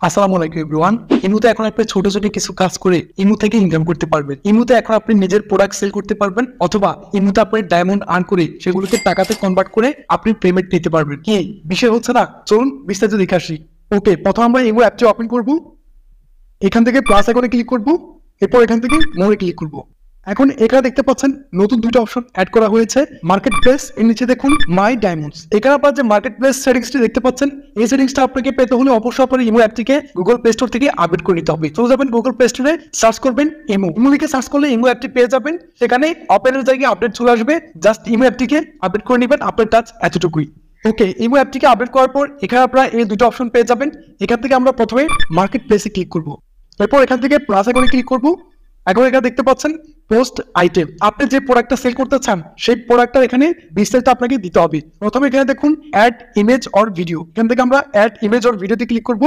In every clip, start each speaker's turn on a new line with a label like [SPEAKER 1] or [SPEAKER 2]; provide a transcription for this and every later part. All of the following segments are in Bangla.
[SPEAKER 1] আসসালামু আলাইকুম এভরিওয়ান। ইমুতে এখন আপনি ছোট ছোট কিছু কাজ করে ইমু থেকে ইনকাম করতে পারবেন। ইমুতে এখন আপনি নিজের প্রোডাক্ট সেল করতে পারবেন, অথবা ইমুতে আপনি ডায়মন্ড আর্ন করে সেগুলোকে টাকাতে কনভার্ট করে আপনি পেমেন্ট নিতে পারবেন। কি বিষয় হচ্ছে না, চলুন বিস্তারিত দেখে আসি। ওকে, প্রথম আমরা ইমু অ্যাপটি ওপেন করব। এখান থেকে প্লাস আইকনে ক্লিক করব, এরপর এখান থেকে মোরে ক্লিক করব। এখন এখানে দেখতে পাচ্ছেন নতুন দুটো অপশন অ্যাড করা হয়েছে, মার্কেট প্লেস, এর নিচে দেখুন মাই ডায়মন্ডস। এখানে আপনারা যে মার্কেট প্লেস সেটিংসটি দেখতে পাচ্ছেন, এই সেটিংসটা আপনাকে পেতে হলে অবশ্যই আপনার ইমো অ্যাপটিকে গুগল প্লে স্টোর থেকে আপডেট করে নিতে হবে। চলে যাবেন গুগল প্লে স্টোরে, সার্চ করবেন ইমো। ইমো লিখে সার্চ করলে ইমো অ্যাপটি পেয়ে যাবেন। সেখানে ওপেনের জায়গায় আপডেট চলে আসবে, জাস্ট ইমো অ্যাপটিকে আপডেট করে নেবেন। আপনার কাজ এতটুকুই। ওকে, ইমো অ্যাপটিকে আপডেট করার পর এখানে আপনারা এই দুটো অপশন পেয়ে যাবেন। এখান থেকে আমরা প্রথমে মার্কেট প্লেসে ক্লিক করব, এরপর এখান থেকে প্লাস আইকনে ক্লিক করব। এখন এখানে দেখতে পাচ্ছেন পোস্ট আইটেম, আপনি যে প্রোডাক্টটা সেল করতে চান সেই প্রোডাক্টটা এখানে বিস্তারিত আপনাকে দিতে হবে। প্রথমে এখানে দেখুন অ্যাড ইমেজ অর ভিডিও, এখান থেকে আমরা অ্যাড ইমেজ অর ভিডিওতে ক্লিক করব।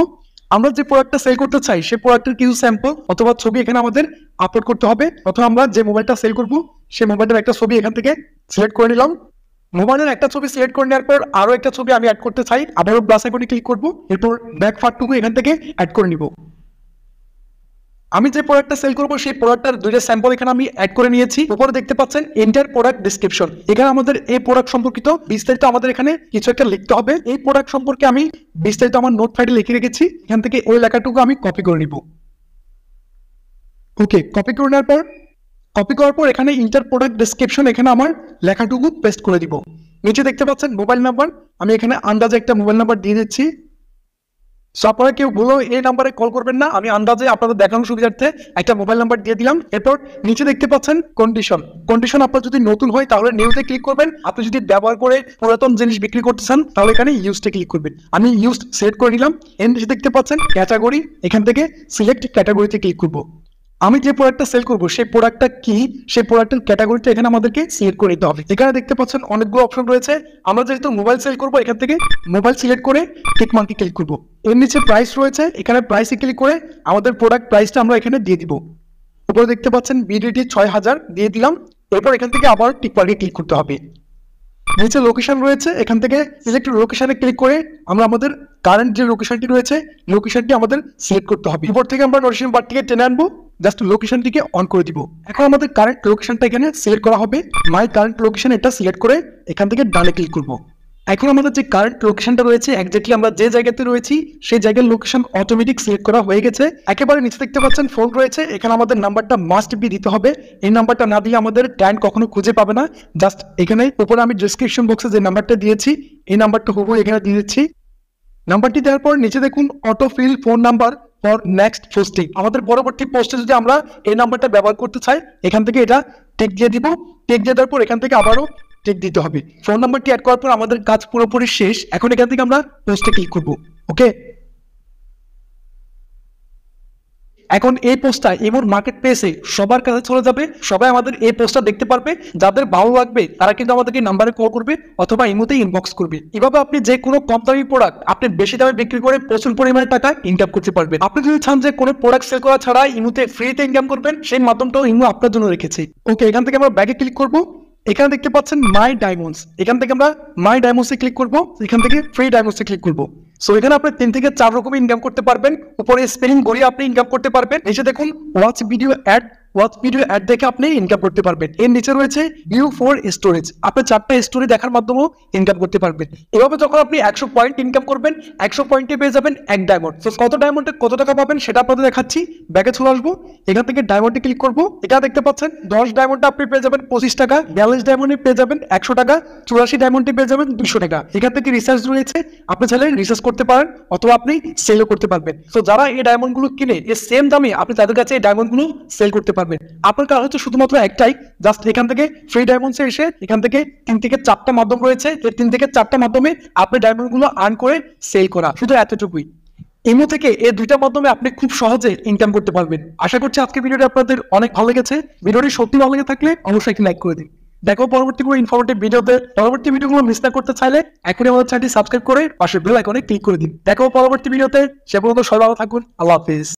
[SPEAKER 1] আমরা যে প্রোডাক্টটা সেল করতে চাই সেই প্রোডাক্টের কিছু স্যাম্পল অথবা ছবি এখানে আমাদের আপলোড করতে হবে। প্রথমে আমরা যে মোবাইলটা সেল করব সেই মোবাইলের একটা ছবি এখান থেকে সিলেক্ট করে নিলাম। মোবাইলের একটা ছবি সিলেক্ট করে নেওয়ার পর আরো একটা ছবি আমি অ্যাড করতে চাই, আবারও প্লাস আইকনে ক্লিক করব, এরপর ব্যাক পার্টটুকু এখান থেকে অ্যাড করে নিব। আমি যে প্রোডাক্টটা সেল করবো সেই প্রোডাক্টটার দুইটা স্যাম্পল এখানে আমি অ্যাড করে নিয়েছি। উপরে দেখতে পাচ্ছেন এন্টার প্রোডাক্ট ডেসক্রিপশন, এখানে আমাদের এই প্রোডাক্ট সম্পর্কিত বিস্তারিত আমাদের এখানে কিছু একটা লিখতে হবে। এই প্রোডাক্ট সম্পর্কে আমি বিস্তারিত আমার নোট ফাইলে লিখে রেখেছি, এখান থেকে ওই লেখাটুকু আমি কপি করে নিব। ওকে, কপি করে নেওয়ার পর এখানে ইন্টার প্রোডাক্ট ডেসক্রিপশন, এখানে আমার লেখাটুকু পেস্ট করে দিব। নিচে দেখতে পাচ্ছেন মোবাইল নাম্বার, আমি এখানে আন্দাজে একটা মোবাইল নাম্বার দিয়ে দিচ্ছি। সো আপনারা কেউ ভুলেও এই নাম্বারে কল করবেন না, আমি আন্দাজে আপনাদের দেখানোর সুবিধার্থে একটা মোবাইল নাম্বার দিয়ে দিলাম। এরপর নিচে দেখতে পাচ্ছেন কন্ডিশন আপনার যদি নতুন হয় তাহলে নিউতে ক্লিক করবেন, আপনি যদি ব্যবহার করে পুরাতন জিনিস বিক্রি করতে চান তাহলে এখানে ইউজতে ক্লিক করবেন। আমি ইউজ সিলেক্ট করে নিলাম। এর নিচে দেখতে পাচ্ছেন ক্যাটাগরি, এখান থেকে সিলেক্ট ক্যাটাগরিতে ক্লিক করব। আমি যে প্রোডাক্টটা সেল করবো সেই প্রোডাক্টটা কি, সেই প্রোডাক্টের ক্যাটাগরিটা এখানে আমাদেরকে সিলেক্ট করে নিতে হবে। এখানে দেখতে পাচ্ছেন অনেকগুলো অপশন রয়েছে। আমরা যেহেতু মোবাইল সেল করবো, এখান থেকে মোবাইল সিলেক্ট করে টিক মার্কে ক্লিক করবো। এর নিচে প্রাইস রয়েছে, এখানে প্রাইসে ক্লিক করে আমাদের প্রোডাক্ট প্রাইসটা আমরা এখানে দিয়ে দিব। উপরে দেখতে পাচ্ছেন বিডিটি 6000 দিয়ে দিলাম। এরপর এখান থেকে আবার টিক মার্কে ক্লিক করতে হবে। নিচে লোকেশন রয়েছে, এখান থেকে সিলেক্ট লোকেশনে ক্লিক করে আমরা আমাদের কারেন্ট যে লোকেশনটি রয়েছে লোকেশনটি আমাদের সিলেক্ট করতে হবে। উপর থেকে আমরা নোটিফিকেশন বারটিকে টেনে আনবো, জাস্ট লোকেশনটিকে অন করে দিব। এখন আমাদের কারেন্ট লোকেশনটা এখানে সিলেক্ট করা হবে। মাই কারেন্ট লোকেশন এটা সিলেক্ট করে এখান থেকে ডানে ক্লিক করব। এখন আমাদের যে কারেন্ট লোকেশনটা রয়েছে, এক্স্যাক্টলি আমরা যে জায়গাতে রয়েছি সেই জায়গার লোকেশন অটোমেটিক সিলেক্ট করা হয়ে গেছে। একেবারে নিচে দেখতে পাচ্ছেন ফোন রয়েছে, এখানে আমাদের নাম্বারটা মাস্ট বি দিতে হবে। এই নাম্বারটা না দিয়ে আমাদের ক্লায়েন্ট কখনো খুঁজে পাবে না। জাস্ট এখানে উপরে আমি ডেসক্রিপশন বক্সে যে নাম্বারটা দিয়েছি এই নাম্বারটা হুবহু এখানে দিয়ে দিচ্ছি। নাম্বারটি দেওয়ার পর নিচে দেখুন auto feel phone number for next posting, আমাদের পরবর্তী পোস্টে যদি আমরা এই নাম্বারটা ব্যবহার করতে চাই এখান থেকে এটা টিক দিয়ে দিব। টিক দিয়ে দেওয়ার পর এখান থেকে আবারও টিক দিতে হবে। ফোন নাম্বারটি অ্যাড করার পর আমাদের কাজ পুরোপুরি শেষ। এখন এখান থেকে আমরা পোস্টে ক্লিক করব। ওকে, এখন এই পোস্টটা ইমোর মার্কেট প্লেসে সবার কাছে চলে যাবে, সবাই আমাদের এই পোস্টটা দেখতে পারবে। যাদের ভালো লাগবে তারা কিন্তু আমাদেরকে নাম্বারে কল করবে অথবা ইমোতে ইনবক্স করবে। এভাবে আপনি যে কোনো কম দামি প্রোডাক্ট আপনি বেশি দামে বিক্রি করে প্রচুর পরিমাণে টাকা ইনকাম করতে পারবেন। আপনি যদি চান যে কোনো প্রোডাক্ট সেল করা ছাড়া ইমোতে ফ্রিতে ইনকাম করবেন, সেই মাধ্যমটাও ইমো আপনার জন্য রেখেছে। ওকে, এখান থেকে আমরা ব্যাকে ক্লিক করব। এখানে দেখতে পাচ্ছেন মাই ডায়মন্ডস, এখান থেকে আমরা মাই ডায়মন্ডসে ক্লিক করব, এখান থেকে ফ্রি ডায়মন্ডসে ক্লিক করব। সো এখানে আপনি 3 থেকে 4 রকমের ইনকাম করতে পারবেন। উপরে স্পেলিং গড়িয়ে আপনি ইনকাম করতে পারবেন। নিচে দেখুন ওয়াচ ভিডিও অ্যাড দেখে আপনি ইনকাম করতে পারবেন। এর নিচে রয়েছে ভিউ ফর স্টোরেজ, আপনি 4টা স্টোরি দেখার মাধ্যমেও ইনকাম করতে পারবেন। এভাবে যখন আপনি 100 পয়েন্ট ইনকাম করবেন, 100 পয়েন্টে পেয়ে যাবেন 1 ডায়মন্ড। তো কত ডায়মন্ডে কত টাকা পাবেন সেটা আপনাদের দেখাচ্ছি। ব্যাকে চলে আসবো, এখান থেকে ডায়মন্ডে ক্লিক করব। এটা দেখতে পাচ্ছেন 10 ডায়মন্ডে আপনি পেয়ে যাবেন 25 টাকা, 42 ডায়মন্ডে পেয়ে যাবেন 100 টাকা, 84 ডায়মন্ডে পেয়ে যাবেন 200 টাকা। এখান থেকে রিসার্চ রয়েছে, আপনি চাইলে রিসার্চ করতে পারেন অথবা আপনি সেলও করতে পারবেন। তো যারা এই ডায়মন্ড গুলো কিনে এই সেম দামে আপনি তাদের কাছে এই ডায়মন্ড গুলো সেল করতে পারবেন। আপনার কাজ হচ্ছে শুধুমাত্র একটাই, জাস্ট এখান থেকে ফ্রি ডায়মন্ডসে এসে এখান থেকে 3 থেকে 4টা মাধ্যম রয়েছে, এই 3 থেকে 4টা মাধ্যমে আপনি ডায়মন্ড গুলো আর্ন করে সেল করা, শুধু এতটুকুই। ইমো থেকে এই 2টা মাধ্যমে আপনি খুব সহজে ইনকাম করতে পারবেন। আশা করছি আজকের ভিডিওটা আপনাদের অনেক ভালো লেগেছে। ভিডিওটি সত্যি ভালো লেগে থাকলে অবশ্যই একটি লাইক করে দিন। দেখো পরবর্তী কোনো ইনফরমেটিভ ভিডিওতে। পরবর্তী ভিডিওগুলো মিস না করতে চাইলে এখনই আমাদের চ্যানেলটি সাবস্ক্রাইব করে পাশের বেল আইকনে ক্লিক করে দিন। দেখো পরবর্তী ভিডিওতে, সে পর্যন্ত সবাই ভালো থাকুন। আল্লাহ হাফেজ।